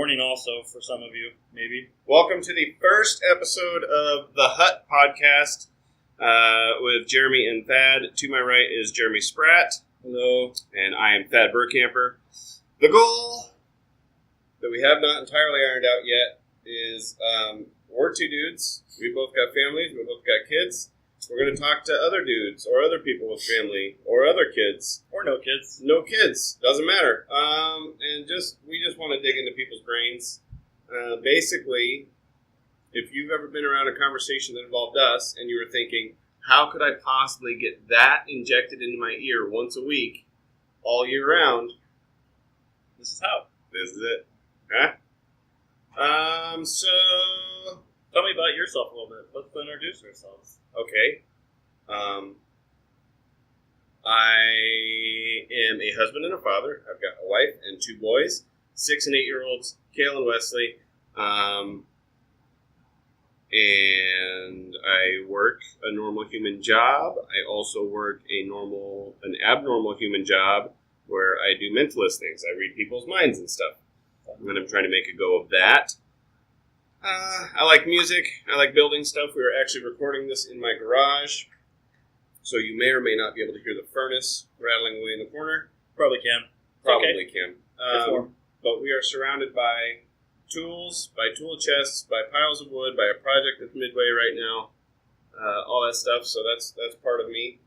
morning also for some of you, maybe. Welcome to the first episode of the Hut Podcast with Jeremy and Thad. To my right is Jeremy Spratt. Hello. And I am Thad Burkamper. The goal that we have not entirely ironed out yet is we're two dudes. We both got families. We both got kids. We're going to talk to other dudes or other people with family or other kids. Or no kids. No kids. Doesn't matter. And we just want to dig into people's brains. Basically, if you've ever been around a conversation that involved us and you were thinking, how could I possibly get that injected into my ear once a week, all year round? This is how. This is it. Huh? So... Tell me about yourself a little bit. Let's introduce ourselves. Okay. I am a husband and a father. I've got a wife and two boys, 6 and 8-year-olds, Kale and Wesley. And I work a normal human job. I also work an abnormal human job where I do mentalist things. I read people's minds and stuff. And I'm trying to make a go of that. I like music. I like building stuff. We are actually recording this in my garage. So you may or may not be able to hear the furnace rattling away in the corner. Probably can. Probably can. Before. But we are surrounded by tools, by tool chests, by piles of wood, by a project that's midway right now. All that stuff. So that's part of me.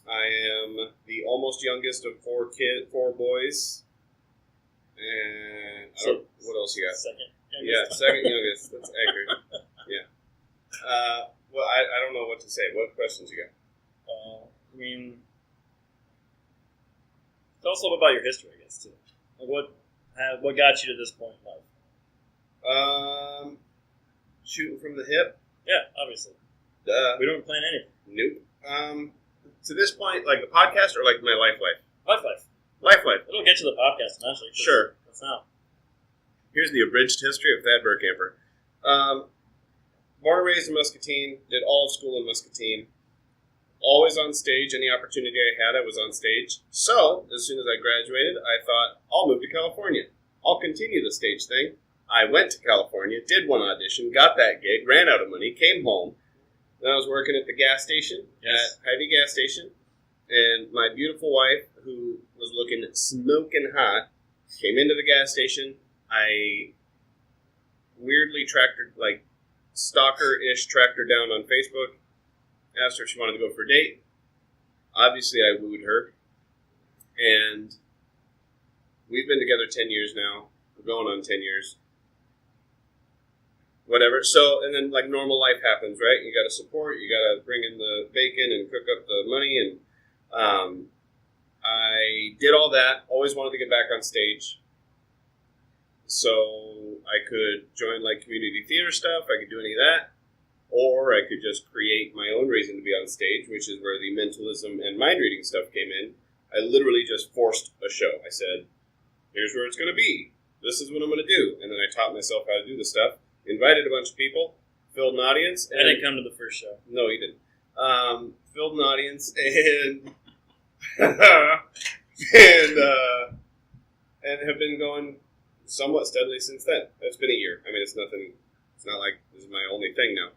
I am the almost youngest of four boys. And what else you got? Second youngest. Yeah, second youngest. That's accurate. Yeah. Well, I don't know what to say. What questions you got? Tell us a little bit about your history, I guess, too. Like what got you to this point in life? Shooting from the hip. Yeah, obviously. We don't plan anything. Nope. To this point, like the podcast or like my life? Life. It'll get to the podcast eventually. Sure. That's now. Here's the abridged history of Thad Burkamper. Born and raised in Muscatine, did all of school in Muscatine. Always on stage. Any opportunity I had, I was on stage. So, as soon as I graduated, I thought, I'll move to California. I'll continue the stage thing. I went to California, did one audition, got that gig, ran out of money, came home. Then I was working at the gas station, at Hy-Vee gas station. And my beautiful wife, who was looking smoking hot, came into the gas station. I weirdly stalker-ish tracked her down on Facebook, asked her if she wanted to go for a date. Obviously, I wooed her. And we've been together 10 years now. We're going on 10 years. Whatever. So, and then like normal life happens, right? You got to support, you got to bring in the bacon and cook up the money. And I did all that. Always wanted to get back on stage. So I could join like community theater stuff. I could do any of that. Or I could just create my own reason to be on stage, which is where the mentalism and mind reading stuff came in. I literally just forced a show. I said, here's where it's going to be. This is what I'm going to do. And then I taught myself how to do the stuff. Invited a bunch of people. Filled an audience. I didn't come to the first show. No, you didn't. Filled an audience and and have been going somewhat steadily since then. It's been a year. I mean, it's nothing. It's not like this is my only thing now,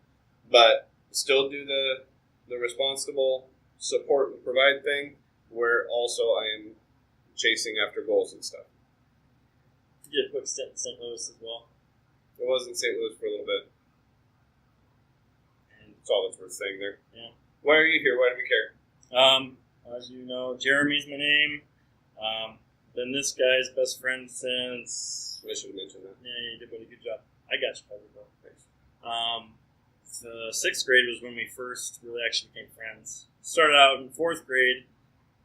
but still do the responsible support and provide thing, where also I am chasing after goals and stuff. You did a quick stint in St. Louis as well. I was in St. Louis for a little bit, and that's all that's worth saying there. Yeah. Why are you here? Why do we care? As you know, Jeremy's my name. Been this guy's best friend since... I should have mentioned that. Yeah, you did a really good job. I got you covered, though. Thanks. The 6th grade was when we first really actually became friends. Started out in 4th grade.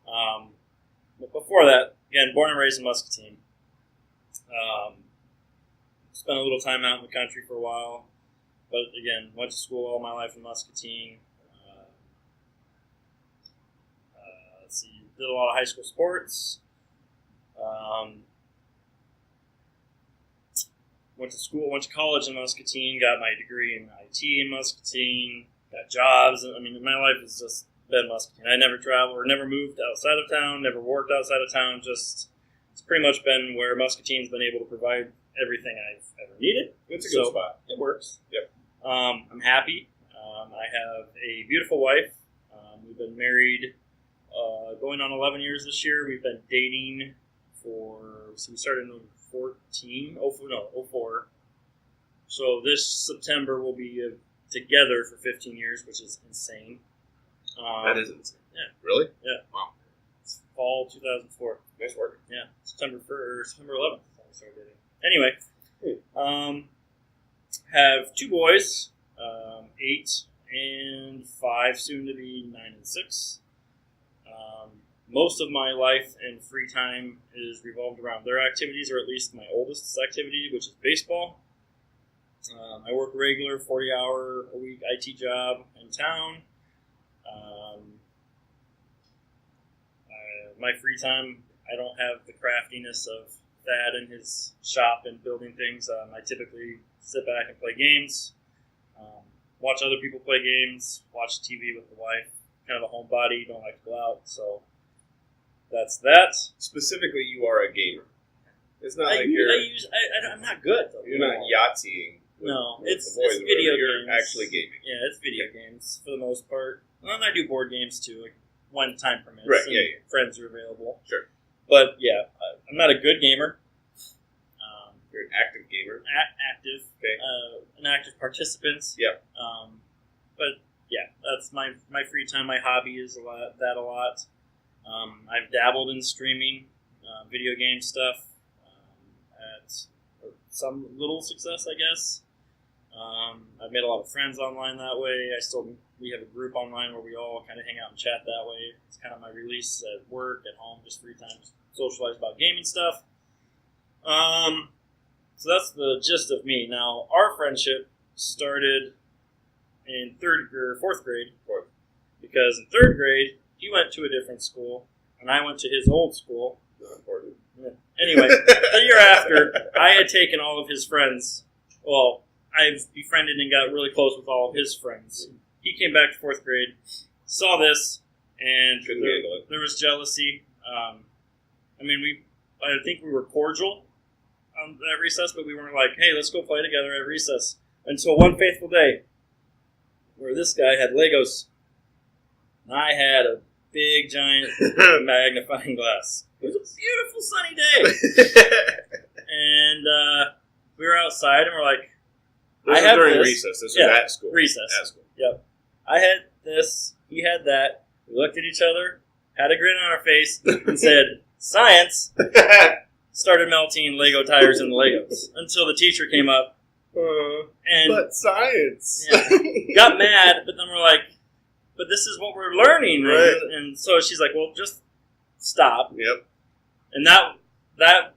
But before that, again, born and raised in Muscatine. Spent a little time out in the country for a while. But again, went to school all my life in Muscatine. Did a lot of high school sports. Went to college in Muscatine, got my degree in IT in Muscatine, got jobs. I mean, my life has just been Muscatine. I never traveled or never moved outside of town, never worked outside of town. Just, it's pretty much been where Muscatine's been able to provide everything I've ever needed. It's a good So, spot. It works. Yep. I'm happy. I have a beautiful wife. We've been married going on 11 years this year. We've been dating so we started in 04. So this September we'll be together for 15 years, which is insane. That is insane. Yeah. Really? Yeah. Wow. It's fall 2004. Nice work. Yeah, September 11th. That's when we started dating. Anyway, have 2 boys, 8 and 5, soon to be 9 and 6. Most of my life and free time is revolved around their activities, or at least my oldest's activity, which is baseball. I work a regular 40-hour-a-week IT job in town. My free time, I don't have the craftiness of Thad in his shop and building things. I typically sit back and play games, watch other people play games, watch TV with the wife. Kind of a homebody, don't like to go out, so that's that. Specifically, you are a gamer. It's not like I'm not good, though. You're not Yahtzeeing. No, with it's the boys video You're games. actually gaming. Yeah, it's video games for the most part. And I do board games too, like when time permits. Right, and yeah. friends are available. Sure. But yeah, I'm not a good gamer. You're an active gamer. Active. Okay. An active participant. Yep. But yeah, that's my free time. My hobby is a lot. I've dabbled in streaming, video game stuff, at some little success, I guess. I've made a lot of friends online that way. We have a group online where we all kind of hang out and chat that way. It's kind of my release at work, at home, just free time, socialize about gaming stuff. So that's the gist of me. Now, our friendship started in 4th grade. Because in 3rd grade, he went to a different school, and I went to his old school. Not important. Yeah. Anyway, the year after, I had taken all of his friends. Well, I've befriended and got really close with all of his friends. He came back to 4th grade, saw this, and Couldn't handle it. there was jealousy. I think we were cordial at recess, but we weren't like, hey, let's go play together at recess. Until one fateful day, where this guy had Legos, and I had a big, giant magnifying glass. It was a beautiful sunny day. And we were outside, and we're like, This was during recess. This was at school. Recess. At school. Yep. I had this, he had that. We looked at each other, had a grin on our face, and said, science, started melting Lego tires into Legos. Until the teacher came up and but science. got mad, but then we're like, but this is what we're learning. Right. And so she's like, well, just stop. Yep. And that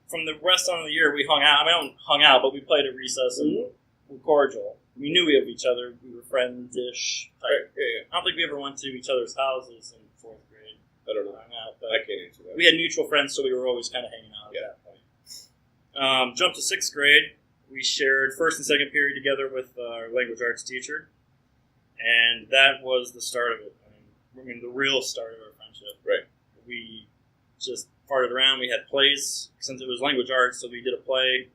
from the rest of the year, we hung out. I mean, I don't hung out, but we played at recess and were cordial. We knew of each other. We were friends-ish. Right. Yeah. I don't think we ever went to each other's houses in 4th grade. I don't know. Hung out, but I can't answer that. we had mutual friends, so we were always kind of hanging out at that point. Jumped to 6th grade. We shared 1st and 2nd period together with our language arts teacher, and that was the start of it. I mean, the real start of our friendship. Right. We just farted around. We had plays, since it was language arts, so we did a play.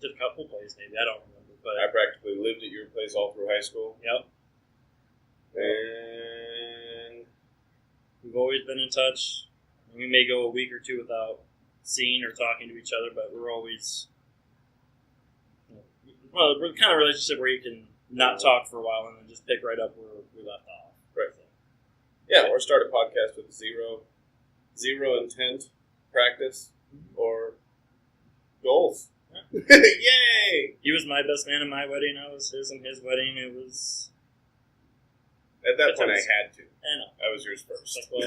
Did a couple plays, maybe. I don't remember. But I practically lived at your place all through high school. Yep. And we've always been in touch. We may go a week or two without seeing or talking to each other, but we're always... Well, we're the kind of relationship where you can not talk for a while and then just pick right up where we left off. Right. Yeah, or start a podcast with zero intent, practice, or goals. Yay! He was my best man in my wedding. I was his in his wedding. It was... At that point, I had to. I know. I was yours first. Like, well,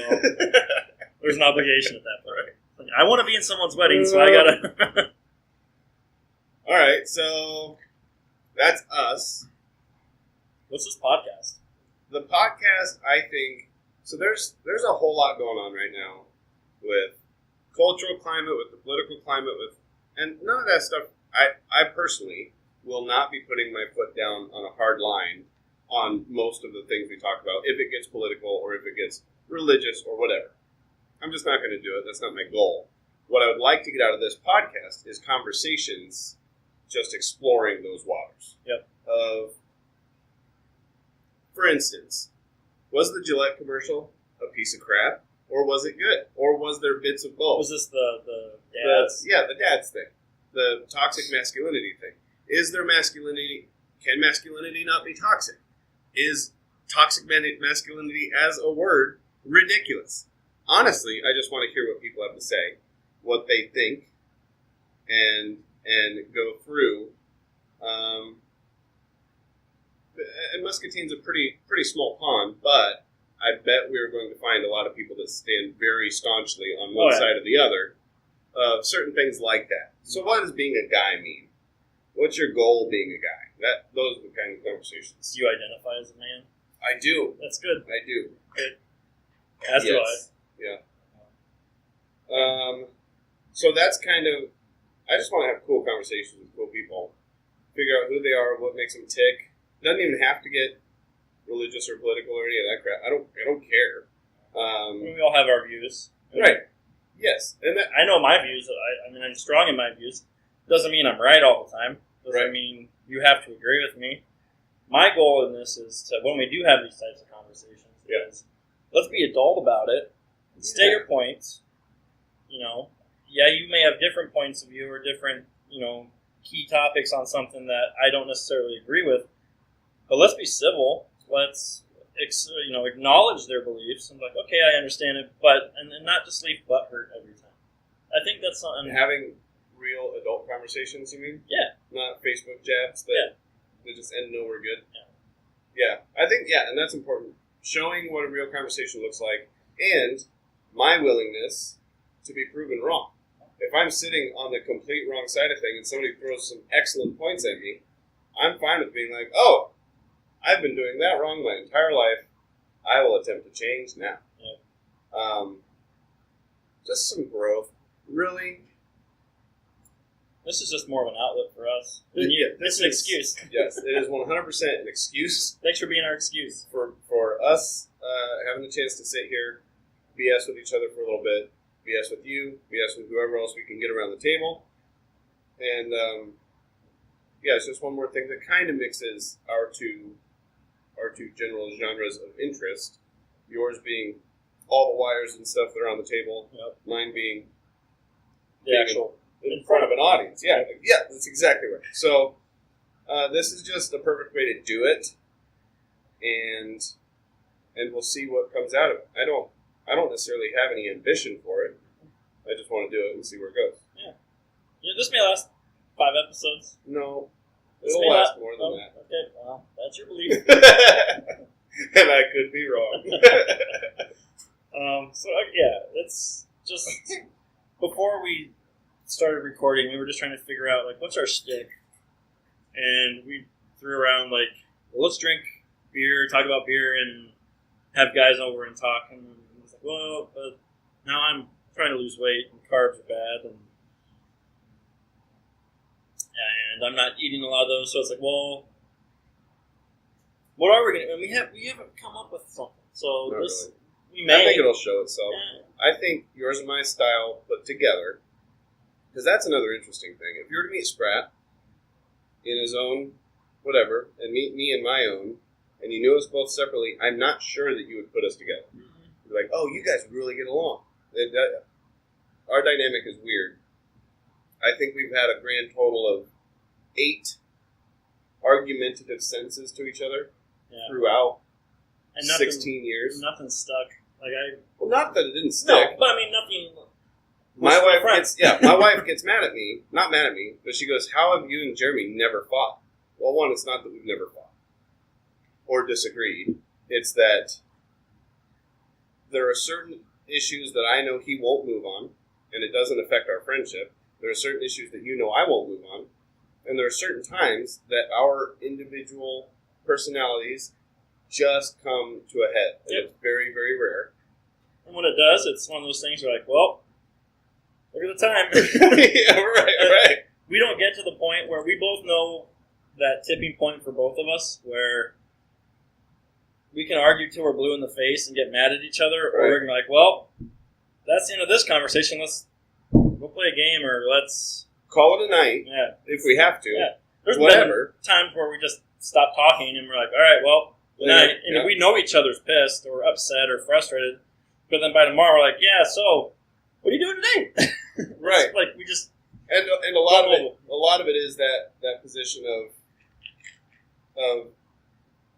there's an obligation at that point. Right. I want to be in someone's wedding, so I gotta... All right, so that's us. What's this podcast? The podcast, I think, so there's a whole lot going on right now with cultural climate, with the political climate, and none of that stuff. I personally will not be putting my foot down on a hard line on most of the things we talk about, if it gets political or if it gets religious or whatever. I'm just not going to do it. That's not my goal. What I would like to get out of this podcast is conversations just exploring those waters. Yep. For instance, was the Gillette commercial a piece of crap, or was it good, or was there bits of both? Was this the dads? The dad's thing, the toxic masculinity thing. Is there masculinity? Can masculinity not be toxic? Is toxic masculinity as a word ridiculous? Honestly, I just want to hear what people have to say, what they think, and go through. And Muscatine's a pretty small pond, but I bet we're going to find a lot of people that stand very staunchly on one side or the other of certain things like that. So what does being a guy mean? What's your goal being a guy? Those are the kind of conversations. Do you identify as a man? I do. That's good. I do. Good. As do I. Yeah. So that's kind of, I just want to have cool conversations with cool people. Figure out who they are, what makes them tick. Doesn't even have to get religious or political or any of that crap. I don't care. We all have our views. Right. Yes. And I know my views. I mean, I'm strong in my views. Doesn't mean I'm right all the time. Doesn't mean you have to agree with me. My goal in this is to, when we do have these types of conversations, is let's be adult about it. State your points. You know, you may have different points of view or different, key topics on something that I don't necessarily agree with. But let's be civil. Let's, acknowledge their beliefs and like, okay, I understand it, but and not just leave butthurt every time. I think that's something. Having real adult conversations, you mean? Yeah. Not Facebook jabs that just end nowhere good. Yeah. I think and that's important. Showing what a real conversation looks like, and my willingness to be proven wrong. If I'm sitting on the complete wrong side of things and somebody throws some excellent points at me, I'm fine with being like, oh, I've been doing that wrong my entire life. I will attempt to change now. Yeah. Just some growth. Really. This is just more of an outlet for us. It's an excuse. Yes, it is 100% an excuse. Thanks for being our excuse. For us having the chance to sit here, BS with each other for a little bit, BS with you, BS with whoever else we can get around the table. And, it's just one more thing that kind of mixes our two general genres of interest. Yours being all the wires and stuff that are on the table. Yep. Mine being the actual in front of an audience. Yeah, that's exactly right. So this is just the perfect way to do it, and we'll see what comes out of it. I don't necessarily have any ambition for it. I just want to do it and see where it goes. Yeah, this may last 5 episodes. No. It'll last more than that. Okay, well, that's your belief. And I could be wrong. it's just before we started recording, we were just trying to figure out what's our shtick, and we threw around let's drink beer, talk about beer, and have guys over and talk. And it was but now I'm trying to lose weight, and carbs are bad, and I'm not eating a lot of those, so it's what are we going to... And we haven't come up with something, so not this... Really. We may... I think it'll show itself. Yeah. I think yours and my style put together, because that's another interesting thing. If you were to meet Spratt in his own whatever, and meet me in my own, and you knew us both separately, I'm not sure that you would put us together. Mm-hmm. You're like, oh, you guys would really get along. Our dynamic is weird. I think we've had a grand total of 8 argumentative sentences to each other throughout and 16 years. Nothing stuck. Well, not that it didn't stick. No, but I mean, nothing. My wife gets mad at me. Not mad at me, but she goes, "How have you and Jeremy never fought?" Well, one, it's not that we've never fought or disagreed. It's that there are certain issues that I know he won't move on, and it doesn't affect our friendship. There are certain issues that I won't move on. And there are certain times that our individual personalities just come to a head. And it's very, very rare. And when it does, it's one of those things where look at the time. Yeah, right. We don't get to the point where we both know that tipping point for both of us where we can argue till we're blue in the face and get mad at each other, or we're that's the end of this conversation. Let's go play a game, or let's call it a night Yeah. if we have to. Yeah. There's Whatever. been times where we just stop talking and we're like, all right, well, good night. And Yeah. we know each other's pissed or upset or frustrated. But then by tomorrow, we're like, yeah, so what are you doing today? Right. Like we just And a lot of it is that position of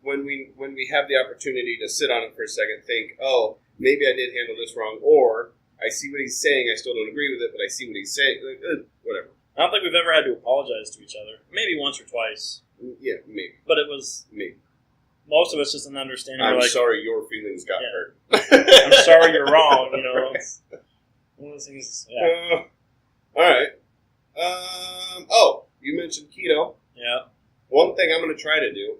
when we have the opportunity to sit on it for a second, think, oh, maybe I did handle this wrong, or I see what he's saying, I still don't agree with it, but I see what he's saying, like, whatever. I don't think we've ever had to apologize to each other. Maybe once or twice, Yeah, maybe. but it was most of it's just an understanding. I'm we're like, sorry your feelings got Yeah. hurt. I'm sorry you're wrong. You know, it's one of those things. Yeah, All right. Oh, you mentioned keto. yeah. One thing I'm going to try to do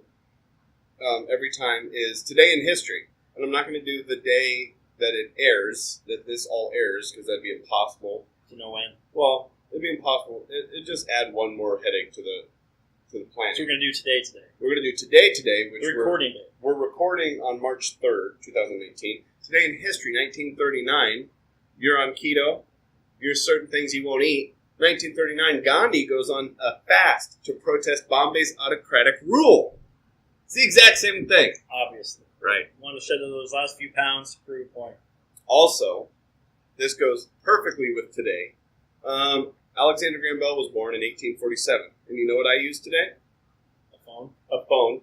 every time is Today in History. And I'm not going to do the day that it airs, that this all airs, because that'd be impossible. To know when. Well, it'd be impossible. It'd just add one more headache to the planning. So we're gonna do today. We're going to do Today, which The recording day. we're recording on March 3rd, 2018. Today in History, 1939. You're on keto. There's certain things you won't eat. 1939, Gandhi goes on a fast to protest Bombay's autocratic rule. It's the exact same thing. Obviously, Right. want to shed those last few pounds to prove a point. Also, this goes perfectly with today. Alexander Graham Bell was born in 1847. And you know what I use today? A phone. A phone.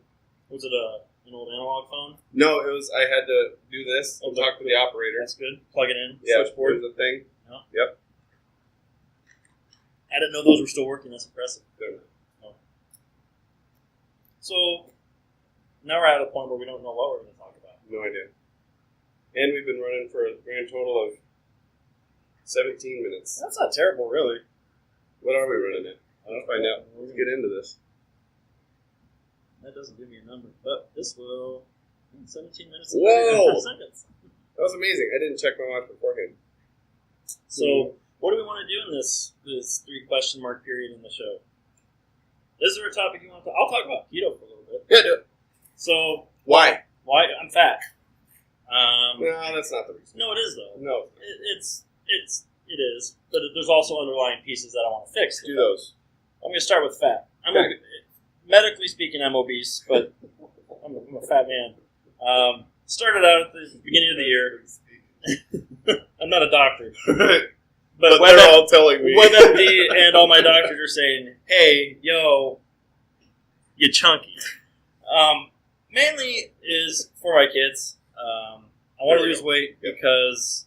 Was it an old analog phone? No, it was, I had to do this and talk to the operator. That's good. Plug it in. Yeah, Switchboard. there's a thing. No. Yep. I didn't know those were still working. That's impressive. Good. So now we're at a point where we don't know what we're going to talk about. No idea. And we've been running for a grand total of 17 minutes. That's not terrible, really. What are we running at? I'll find out. Let's get into this. That doesn't give me a number, but this will 17 minutes. Whoa! 34 seconds. That was amazing. I didn't check my watch beforehand. So, what do we want to do in this 3 question mark period in the show? Is there a topic you want to? I'll talk about keto for a little bit. Yeah, do it. So, Why? I'm fat. No, that's not the reason. No, it is though. No. It is, but there's also underlying pieces that I want to fix. Do those. I'm going to start with fat. Okay. Medically speaking, I'm obese, but I'm a fat man. Started out at the beginning of the year. I'm not a doctor, But they're all telling me. WebMD and all my doctors are saying, "Hey, yo, you chunky." Mainly is for my kids. I want to lose weight because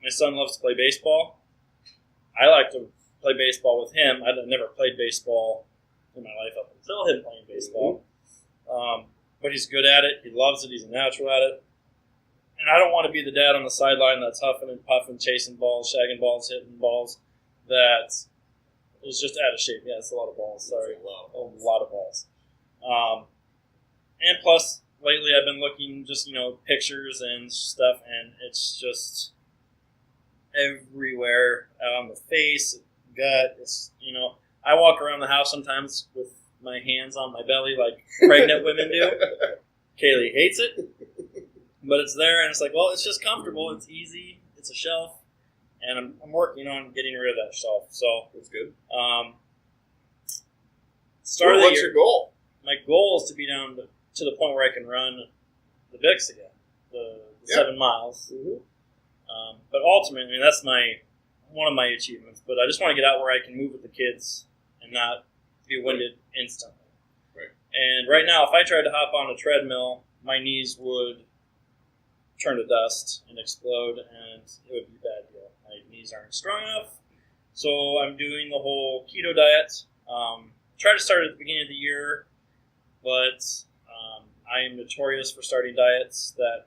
my son loves to play baseball. I like to play baseball with him. I've never played baseball in my life up until him playing baseball. But he's good at it. He loves it. He's a natural at it. And I don't want to be the dad on the sideline that's huffing and puffing, chasing balls, shagging balls, hitting balls, that is just out of shape. Yeah, it's a lot of balls. Sorry. A lot of balls. And plus, lately I've been looking just, pictures and stuff, and it's just everywhere on the face, gut. It's, I walk around the house sometimes with my hands on my belly like pregnant women do. Kaylee hates it, but it's there, and it's like, well, it's just comfortable. It's easy. It's a shelf, and I'm working on getting rid of that shelf. So That's good. Start of the What's year, your goal? my goal is to be down to the point where I can run the Bix again, the 7 miles. Mm-hmm. But ultimately, that's one of my achievements. But I just want to get out where I can move with the kids and not be winded instantly. Right. And right now, if I tried to hop on a treadmill, my knees would turn to dust and explode, and it would be a bad deal. My knees aren't strong enough. So I'm doing the whole keto diet. Try to start at the beginning of the year, but I am notorious for starting diets that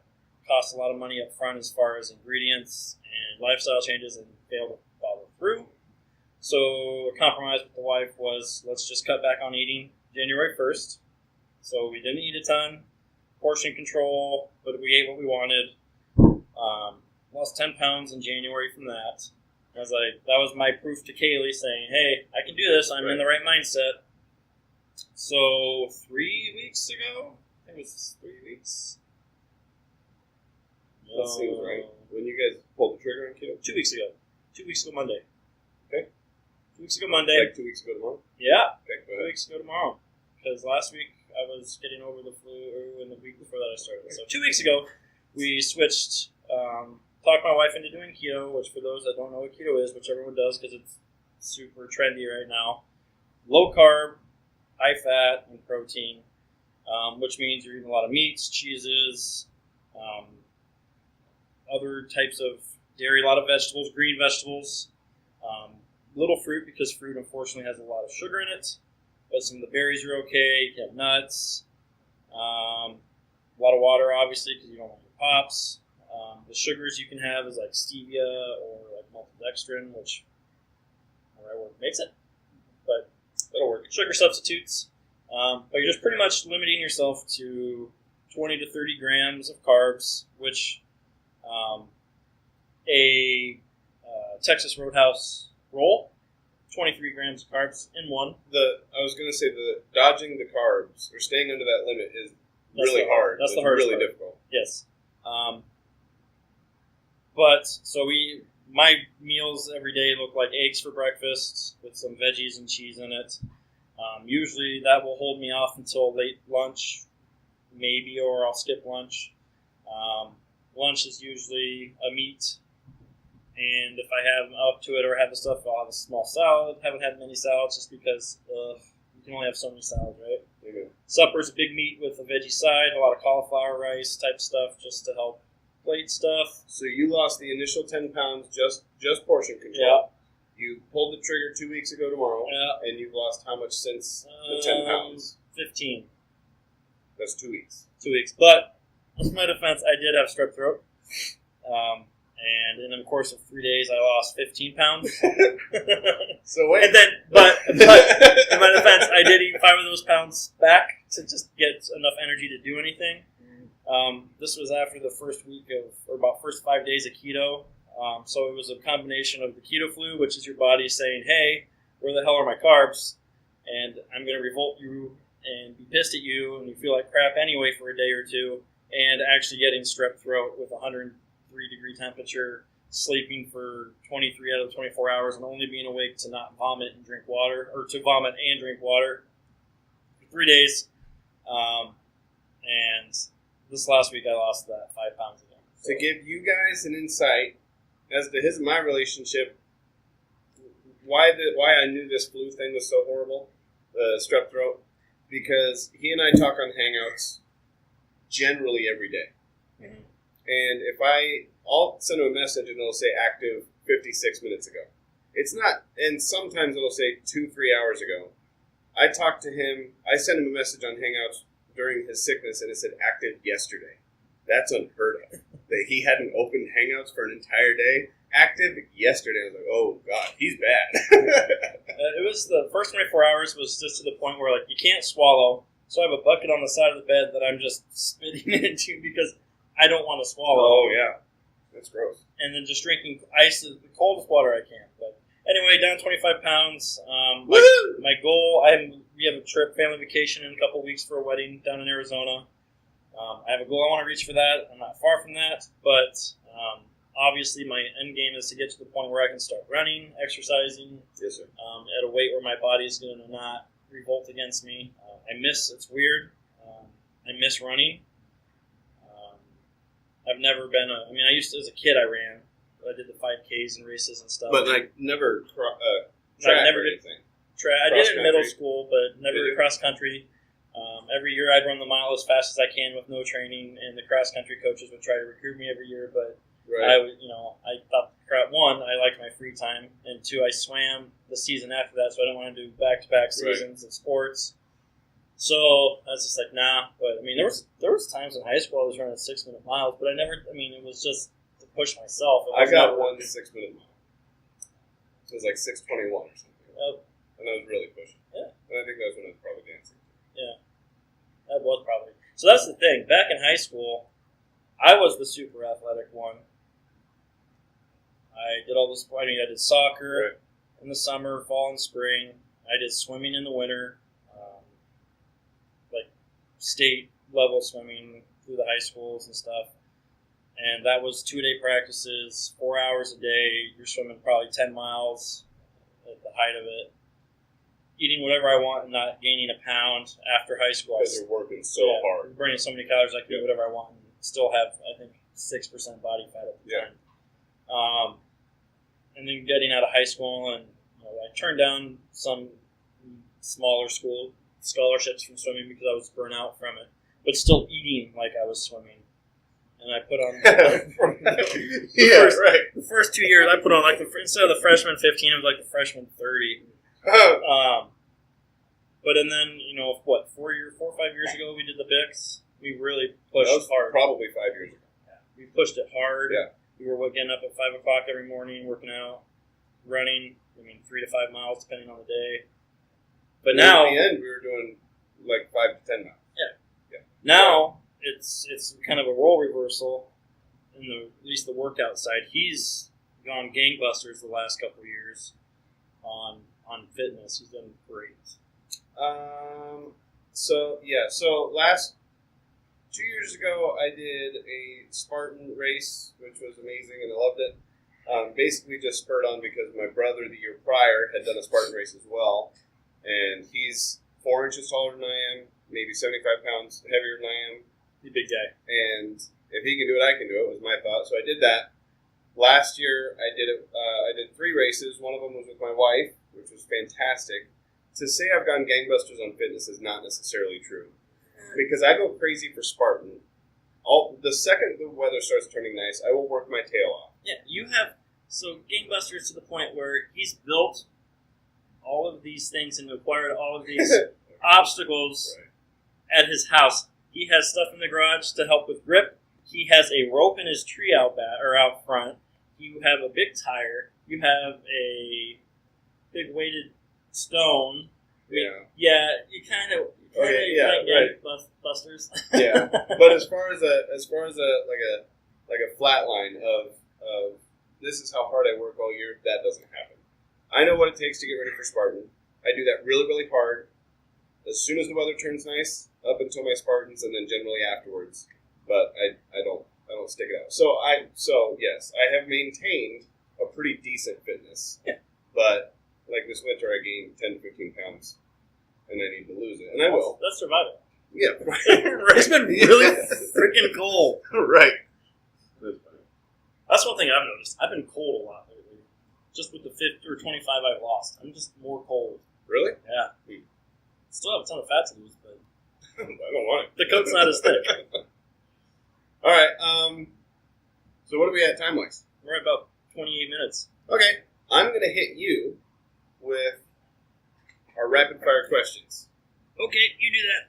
cost a lot of money up front as far as ingredients and lifestyle changes and fail to follow through. So a compromise with the wife was, let's just cut back on eating January 1st. So we didn't eat a ton, portion control, but we ate what we wanted. Lost 10 pounds in January from that. I was like, that was my proof to Kaylee saying, hey, I can do this. I'm in the right mindset. So 3 weeks ago, I think it was 3 weeks. That seems right. When you guys pulled the trigger on keto? 2 weeks ago. 2 weeks ago Monday. Okay. 2 weeks ago Monday. Like 2 weeks ago tomorrow? Yeah, Okay, go 2 ahead. weeks ago tomorrow. Because last week I was getting over the flu, and the week before that I started. So 2 weeks ago, we switched, talked my wife into doing keto, which for those that don't know what keto is, which everyone does because it's super trendy right now. Low carb, high fat, and protein, which means you're eating a lot of meats, cheeses, other types of dairy, a lot of vegetables, green vegetables, little fruit because fruit unfortunately has a lot of sugar in it, but some of the berries are okay. You can have nuts, a lot of water obviously because you don't want your pops. The sugars you can have is like stevia or like maltodextrin, which I don't know what makes it, but that'll work. Sugar substitutes, but you're just pretty much limiting yourself to 20 to 30 grams of carbs, which a Texas Roadhouse roll, 23 grams of carbs in one. I was going to say the dodging the carbs or staying under that limit is really hard. That's the It's hardest really part. difficult. Yes. But so my meals every day look like eggs for breakfast with some veggies and cheese in it. Usually that will hold me off until late lunch, maybe, or I'll skip lunch. Lunch is usually a meat, and if I have up to it or have the stuff, I'll have a small salad. Haven't had many salads just because you can only have so many salads, right? Okay. Supper's a big meat with a veggie side, a lot of cauliflower rice type stuff just to help plate stuff. So you lost the initial 10 pounds just portion control. Yeah. You pulled the trigger 2 weeks ago tomorrow, Yeah. and you've lost how much since the 10 pounds? 15. That's 2 weeks. 2 weeks. But in my defense, I did have strep throat. And in the course of 3 days, I lost 15 pounds. So wait. And then, but in my defense, I did eat 5 of those pounds back to just get enough energy to do anything. This was after the first week or about first 5 days of keto. So it was a combination of the keto flu, which is your body saying, hey, where the hell are my carbs? And I'm going to revolt you and be pissed at you, and you feel like crap anyway for a day or two, and actually getting strep throat with 103-degree temperature, sleeping for 23 out of the 24 hours, and only being awake to not vomit and drink water, or to vomit and drink water for 3 days. And this last week, I lost that 5 pounds again. So. To give you guys an insight as to my relationship, why I knew this flu thing was so horrible, the strep throat, because he and I talk on Hangouts generally every day. Mm-hmm. And I'll send him a message and it'll say active 56 minutes ago. It's not, and sometimes it'll say 2-3 hours ago. I talked to him, I sent him a message on Hangouts during his sickness and it said active yesterday. That's unheard of. That he hadn't opened Hangouts for an entire day. Active yesterday. I was like, oh God, he's bad. It was the first 24 hours was just to the point where like you can't swallow. So I have a bucket on the side of the bed that I'm just spitting into because I don't want to swallow. Oh yeah, that's gross. And then just drinking ice, the coldest water I can. But anyway, down 25 pounds. My goal, we have a trip, family vacation in a couple weeks for a wedding down in Arizona. I have a goal I want to reach for that. I'm not far from that, but obviously my end game is to get to the point where I can start running, exercising, Yes, sir. at a weight where my body is going to not revolt against me. It's weird. I miss running. I've never been as a kid I ran. I did the 5Ks and races and stuff. But like never I never or did anything. I did it in middle Cross-country. school, but never Did did you? cross country. Every year I'd run the mile as fast as I can with no training, and the cross country coaches would try to recruit me every year. But Right. I thought, one, I liked my free time, and two, I swam the season after that, so I didn't want to do back-to-back seasons of sports. So I was just like, nah. But I mean, there was times in high school I was running 6-minute miles, but it was just to push myself. It I was got never- 1 6-minute mile. It was like 6:21 or something. Oh, And I was really pushing. Yeah. And I think that was when I was probably dancing. that was probably. So that's the thing. Back in high school, I was the super athletic one. I did all this. I did soccer Right. in the summer, fall, and spring. I did swimming in the winter, like state level swimming through the high schools and stuff. And that was 2-day practices, 4 hours a day. You're swimming probably 10 miles at the height of it. Eating whatever I want and not gaining a pound after high school. Because you're working so hard. Burning so many calories, I can do whatever I want and still have, I think, 6% body fat at the time. And then getting out of high school, and I turned down some smaller school scholarships from swimming because I was burnt out from it, but still eating like I was swimming. And I put on the first 2 years. I put on instead of the freshman 15, it was like the freshman 30. But and then 4 or 5 years ago we did the Bix. We really pushed hard. Probably 5 years ago. Yeah. We pushed it hard. Yeah. We were getting up at 5 o'clock every morning, working out, running. 3 to 5 miles depending on the day. But now at the end we were doing like 5 to 10 miles. Yeah. Now it's kind of a role reversal in at least the workout side. He's gone gangbusters the last couple of years on fitness. He's done great. So last 2 years ago, I did a Spartan race, which was amazing, and I loved it. Basically, just spurred on because my brother the year prior had done a Spartan race as well, and he's 4 inches taller than I am, maybe 75 pounds heavier than I am. He's a big guy, and if he can do it, I can do it. Was my thought. So I did that. Last year, I did it. I did 3 races. One of them was with my wife, which was fantastic. To say I've gone gangbusters on fitness is not necessarily true, because I go crazy for Spartan. The second the weather starts turning nice, I will work my tail off. Yeah, you have gangbusters to the point where he's built all of these things and acquired all of these obstacles at his house. He has stuff in the garage to help with grip. He has a rope in his tree out front. You have a big tire. You have a big weighted stone. Yeah. Yeah, you kind of. Busters. Yeah, but as far as a flat line of this is how hard I work all year, that doesn't happen. I know what it takes to get ready for Spartan. I do that really, really hard. As soon as the weather turns nice, up until my Spartans, and then generally afterwards. But I don't stick it out. So yes, I have maintained a pretty decent fitness. Yeah. But like this winter, I gained 10 to 15 pounds, and I need to lose it, and I will. That's survival. Yeah, It's been really freaking cold. Right. That's one thing I've noticed. I've been cold a lot lately. Just with the 50 or 25 I've lost, I'm just more cold. Really? Yeah. Still have a ton of fat to lose, but I don't want it. The coat's not as thick. All right. So what are we at time-wise? We're at about 28 minutes. Okay. I'm going to hit you with our rapid-fire questions. Okay, you do that.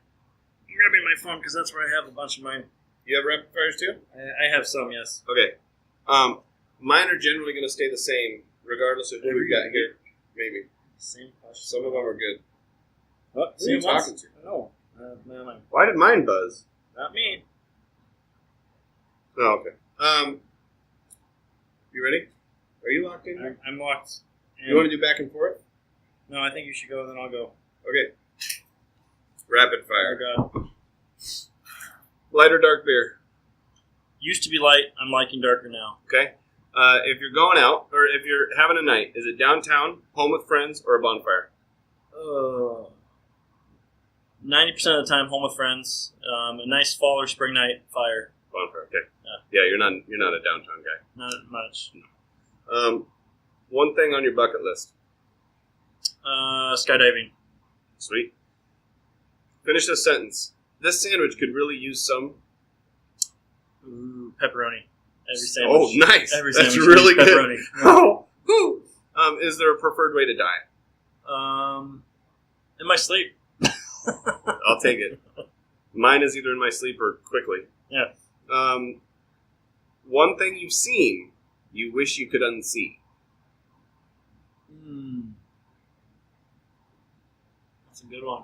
I'm grabbing my phone because that's where I have a bunch of mine. You have rapid-fires too? I have some, yes. Okay. Mine are generally going to stay the same, regardless of who we got here. Maybe. Same question. Some of them are good. What? Who are you talking to? No. Why did mine buzz? Not me. Oh, okay. You ready? Are you locked in here? I'm locked. You want to do back and forth? No, I think you should go, and then I'll go. Okay. Rapid fire. Oh, God. Light or dark beer? Used to be light. I'm liking darker now. Okay. If you're going out, or if you're having a night, is it downtown, home with friends, or a bonfire? 90% of the time, home with friends. A nice fall or spring night, fire. Bonfire. Okay. Yeah, you're not a downtown guy. Not much. One thing on your bucket list. Skydiving. Sweet. Finish this sentence. This sandwich could really use some. Ooh, pepperoni. Every sandwich. Oh, nice. Every That's sandwich really needs good. pepperoni. Oh, whew. Is there a preferred way to die? In my sleep. I'll take it. Mine is either in my sleep or quickly. Yeah. One thing you've seen you wish you could unsee. That's a good one.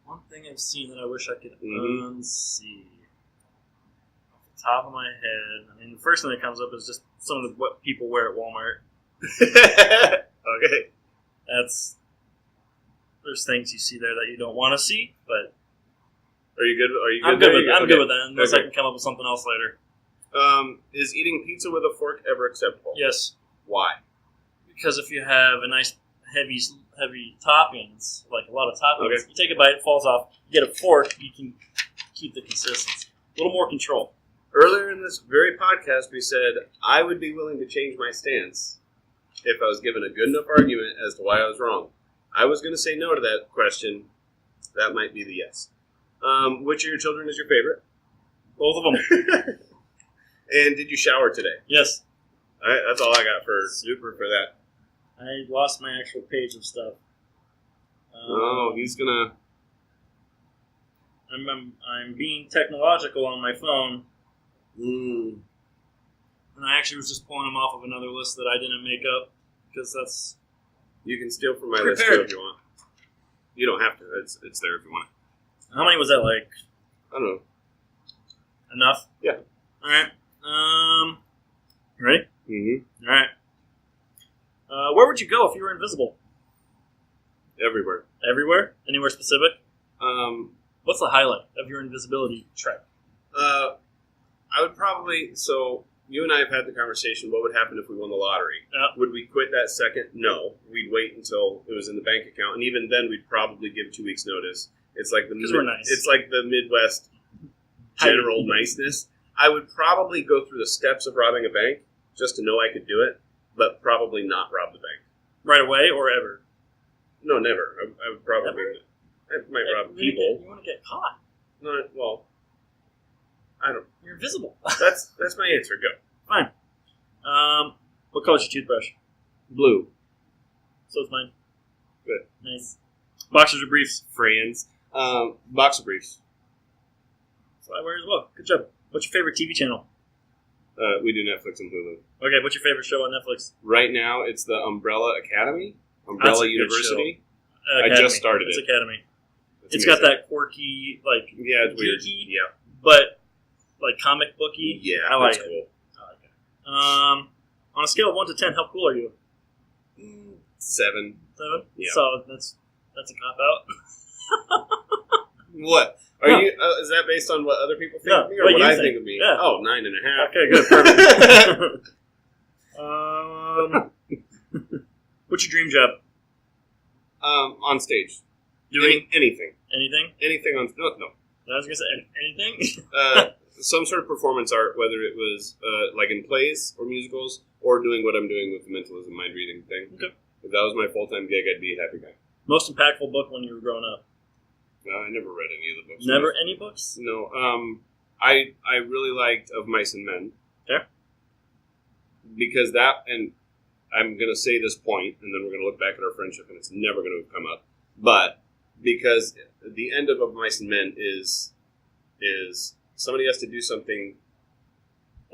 One thing I've seen that I wish I could unsee. Off the top of my head, I mean, the first thing that comes up is just some of what people wear at Walmart. Okay. There's things you see there that you don't want to see, but Are you good? I'm good with that, unless I can come up with something else later. Is eating pizza with a fork ever acceptable? Yes, Why? because if you have a nice heavy toppings, like a lot of toppings, Okay. you take a bite, it falls off. You get a fork, you can keep the consistency. A little more control. Earlier in this very podcast, we said I would be willing to change my stance if I was given a good enough argument as to why I was wrong. I was going to say no to that question. That might be the yes. Which of your children is your favorite? Both of them. And did you shower today? Yes. All right, that's all I got for that. I lost my actual page of stuff. He's gonna. I'm being technological on my phone, and I actually was just pulling them off of another list that I didn't make up because that's. You can steal from my list too if you want. You don't have to. It's there if you want. How many was that? Like I don't know. enough? Yeah. All right. Ready? Mm-hmm. All right. Where would you go if you were invisible? Everywhere. Everywhere? Anywhere specific? Um. What's the highlight of your invisibility trek? I would probably. So you and I have had the conversation. What would happen if we won the lottery? Would we quit that second? No. We'd wait until it was in the bank account, and even then, we'd probably give 2 weeks' notice. It's like we're nice. It's like the Midwest general niceness. I would probably go through the steps of robbing a bank just to know I could do it, but probably not rob the bank. Right away or ever? No, never. I would probably. Never? I might rob people. You want to get caught. No, well, I don't. You're invisible. That's my answer. Go. Fine. What color's your toothbrush? Blue. So is mine. Good. Nice. Boxers or briefs? Friends. Boxer briefs. So I wear as well. Good job. What's your favorite TV channel? We do Netflix and Hulu. Okay, what's your favorite show on Netflix? Right now, it's the Umbrella Academy. Umbrella University. I Academy. just started It's it. Academy. It's amazing. got that quirky, like, Yeah, it's weird. geeky, Yeah. but like comic booky. Yeah, I like that's it. cool. I like it. On a scale of 1 to 10, how cool are you? 7. 7. Yeah. So that's a cop out. What? Are No. you? Is that based on what other people think Yeah, of me, or what what you I think. think of me? Yeah. Oh, 9.5. Okay, good, perfect. What's your dream job? On stage. Doing anything. anything? On no. I was gonna say anything. Some sort of performance art, whether it was like in plays or musicals, or doing what I'm doing with the mentalism mind reading thing. Okay. If that was my full time gig, I'd be a happy guy. Most impactful book when you were growing up? I never read any of the books. Never any books? No. I really liked Of Mice and Men. Okay. Because that, and I'm going to say this point, and then we're going to look back at our friendship, and it's never going to come up. But because the end of Mice and Men is somebody has to do something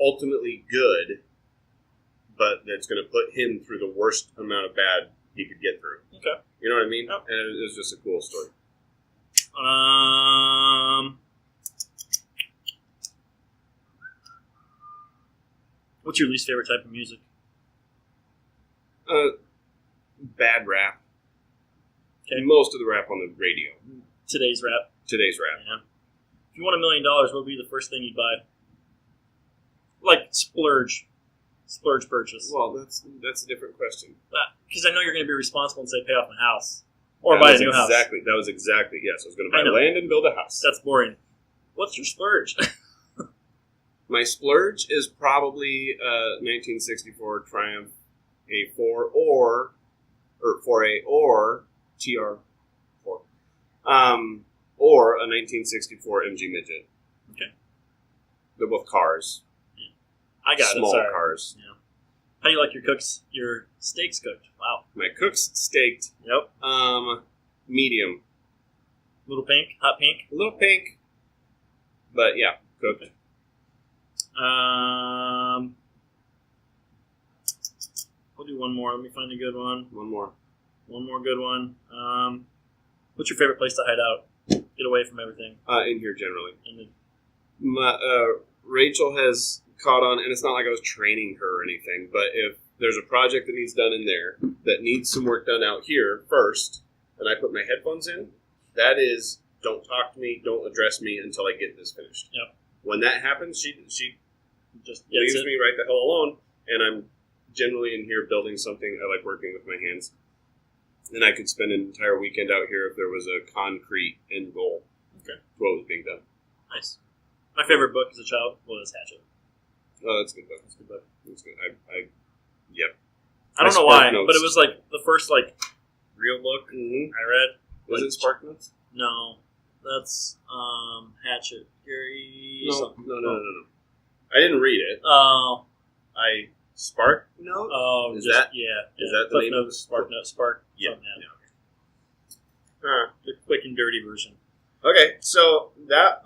ultimately good, but that's going to put him through the worst amount of bad he could get through. Okay. You know what I mean? Yep. And it was just a cool story. What's your least favorite type of music? Bad rap. Okay. Most of the rap on the radio. Today's rap. Today's rap. Yeah. If you won $1 million, what would be the first thing you'd buy? Like splurge purchase. Well, that's a different question. Because I know you're going to be responsible and say pay off my house or buy a new house. That was exactly yes. I was going to I buy know. land and build a house. That's boring. What's your splurge? My splurge is probably 1964 Triumph A4 or TR4, or a 1964 MG Midget. Okay. They're both cars. I got Small it. Sorry. cars. Yeah. How do you like your steaks cooked? Wow. My cook's staked. Yep. Medium. Little pink, hot pink. A little pink, but yeah, cooked. We'll do one more. Let me find a good one. One more. One more good one. What's your favorite place to hide out? Get away from everything. In here generally. In Rachel has caught on, and it's not like I was training her or anything, but if there's a project that needs done in there that needs some work done out here first, and I put my headphones in, that is, don't talk to me, don't address me until I get this finished. Yep. When that happens, she Just leaves gets it. me right the hell alone, and I'm generally in here building something. I like working with my hands. And I could spend an entire weekend out here if there was a concrete end goal Okay. to what was being done. Nice. My favorite book as a child was Hatchet. Oh, that's a good book. That's a good book. That's good. Yep. I don't know Spark why, Notes. but it was like the first like real book Mm-hmm. I read. Was it Spark Notes? No, that's Hatchet. Gary. No, something. no. I didn't read it. Oh, I Spark Note. oh, Is just, that- yeah? is yeah. that the Cliff name of Notes, the Spark Notes, Spark? Yeah. something, yeah. Huh. The quick and dirty version. Okay, so that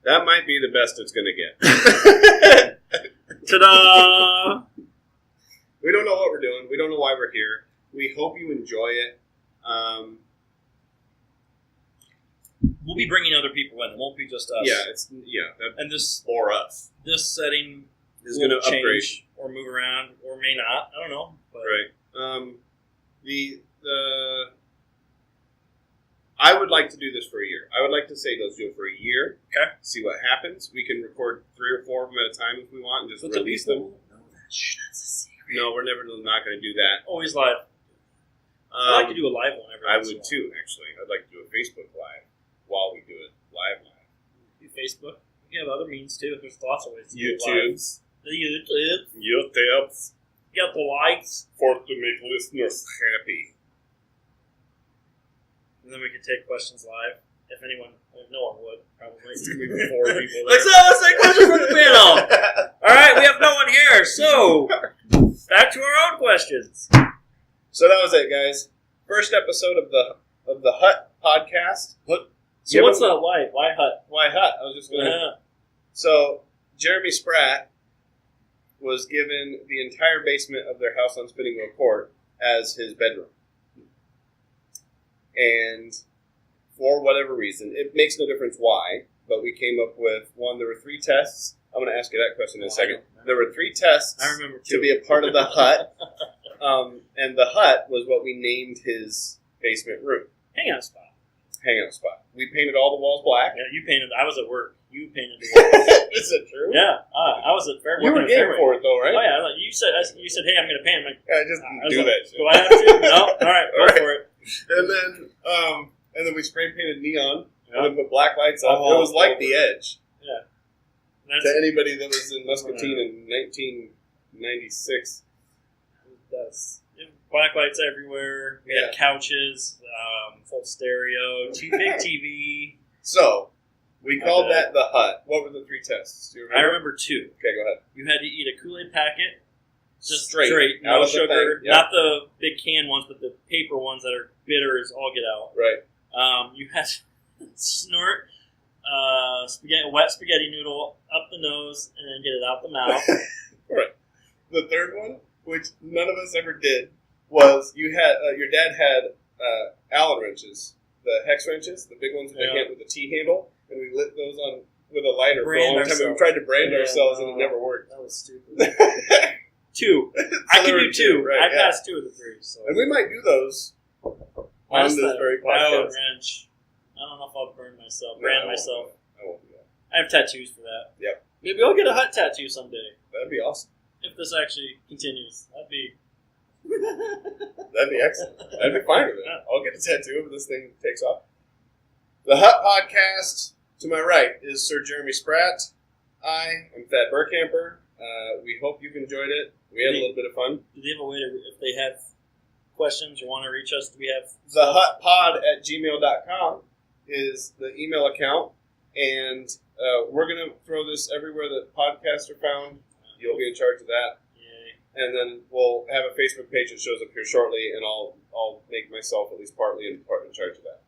that might be the best it's gonna get. Ta-da! We don't know what we're doing. We don't know why we're here. We hope you enjoy it. We'll be bringing other people in. It won't be just us. That, And this for us setting is will going to upgrade. change or move around or may not. I don't know. But Right. The I would like to do this for a year. I would like to say let's do it for a year. Okay. See what happens. We can record 3 or 4 of them at a time if we want and just But the release people them. won't know that. Shh, that's a secret. No, we're not going to do that. Always live. I like to do a live one every I once in a would while. too, actually. I'd like to do a Facebook Live while we do it live. Do Facebook. You have other means too. There's lots of ways to do it live. YouTube's. The YouTube. YouTube's. Get the likes. For to make listeners happy. And then we could take questions live. If anyone, no one would, probably. We have 4 people there. Let's take questions from the panel. All right, we have no one here, so back to our own questions. So that was it, guys. First episode of the Hut podcast. So what's the why? Why Hut? Why Hut? I was just going to... So, Jeremy Spratt was given the entire basement of their house on Spinning Wheel Court as his bedroom. And for whatever reason, it makes no difference why, but we came up with one. There were 3 tests. I'm going to ask you that question in a second. There were 3 tests I remember to be a part of the hut. And the hut was what we named his basement room. Hangout spot. Hangout spot. We painted all the walls black. Yeah, you painted. I was at work. You painted the walls. Is it true? Yeah, I was at Fairway. You were game for it, though, right? Oh yeah, you said, hey, I'm going to paint. I'm like, I just didn't do like, that shit. do I have to? No. All right, go All right. for it. And then we spray painted neon Yeah. and then put black lights on. Oh, it was like over. The Edge. That's, To anybody that was in Muscatine in 1996. that's black lights everywhere. We had couches, full stereo, big TV. So, we called Okay. that the hut. What were the 3 tests? Do you I remember? remember 2. Okay, go ahead. You had to eat a Kool-Aid packet, just Straight, out no of the sugar, thing, yeah. not the big can ones, but the paper ones that are bitter as all get out. Right. You had to snort wet spaghetti noodle up the nose and then get it out the mouth. Right. The third one, which none of us ever did, was you had your dad had Allen wrenches, the hex wrenches, the big ones with the hand with the T handle, and we lit those on with a lighter for a Brand long time. And we ourselves. tried to brand Yeah, ourselves, and it no. never worked. That was stupid. 2. I could do 2. right? I passed 2 of the 3. So. And we might do those on That's this the very Allen podcast. wrench. I don't know if I'll burn myself, No, brand I won't myself. do that. I won't do that. I have tattoos for that. Yep. Maybe I'll get a hut tattoo someday. That'd be awesome. If this actually continues. That'd be... That'd be excellent. I'd be fine with it. I'll get a tattoo if this thing takes off. The Hut Podcast, to my right, is Sir Jeremy Spratt. I am Thad Burkamper. We hope you've enjoyed it. We had a little bit of fun. Do they have a way to, if they have questions or want to reach us, do we have... TheHutPod@gmail.com is the email account. And we're going to throw this everywhere that podcasts are found. You'll be in charge of that. Yay. And then we'll have a Facebook page that shows up here shortly, and I'll make myself at least partly in charge of that.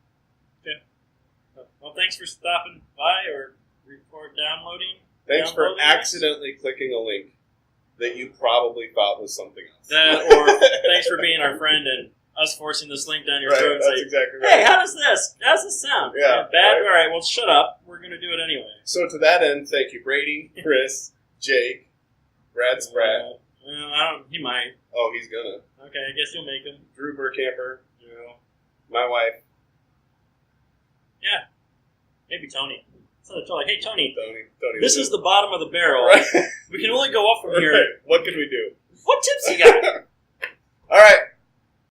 Well, thanks for stopping by or downloading. Thanks for Downloading accidentally clicking a link that you probably thought was something else. That, or thanks for being our friend and us forcing this link down your Right, throat and that's saying, exactly right. hey, how's this sound? Yeah, Bad? right. All right, well, shut up. We're going to do it anyway. So to that end, thank you, Brady, Chris, Jake, Brad Spratt. He might. Oh, he's gonna. Okay, I guess you'll make him. Drew Burkamper, Yeah. my wife. Maybe Tony. So they're like, hey, Tony, Tony this is the bottom of the barrel. Right. We can only go up from here. Right. What can we do? What tips you got?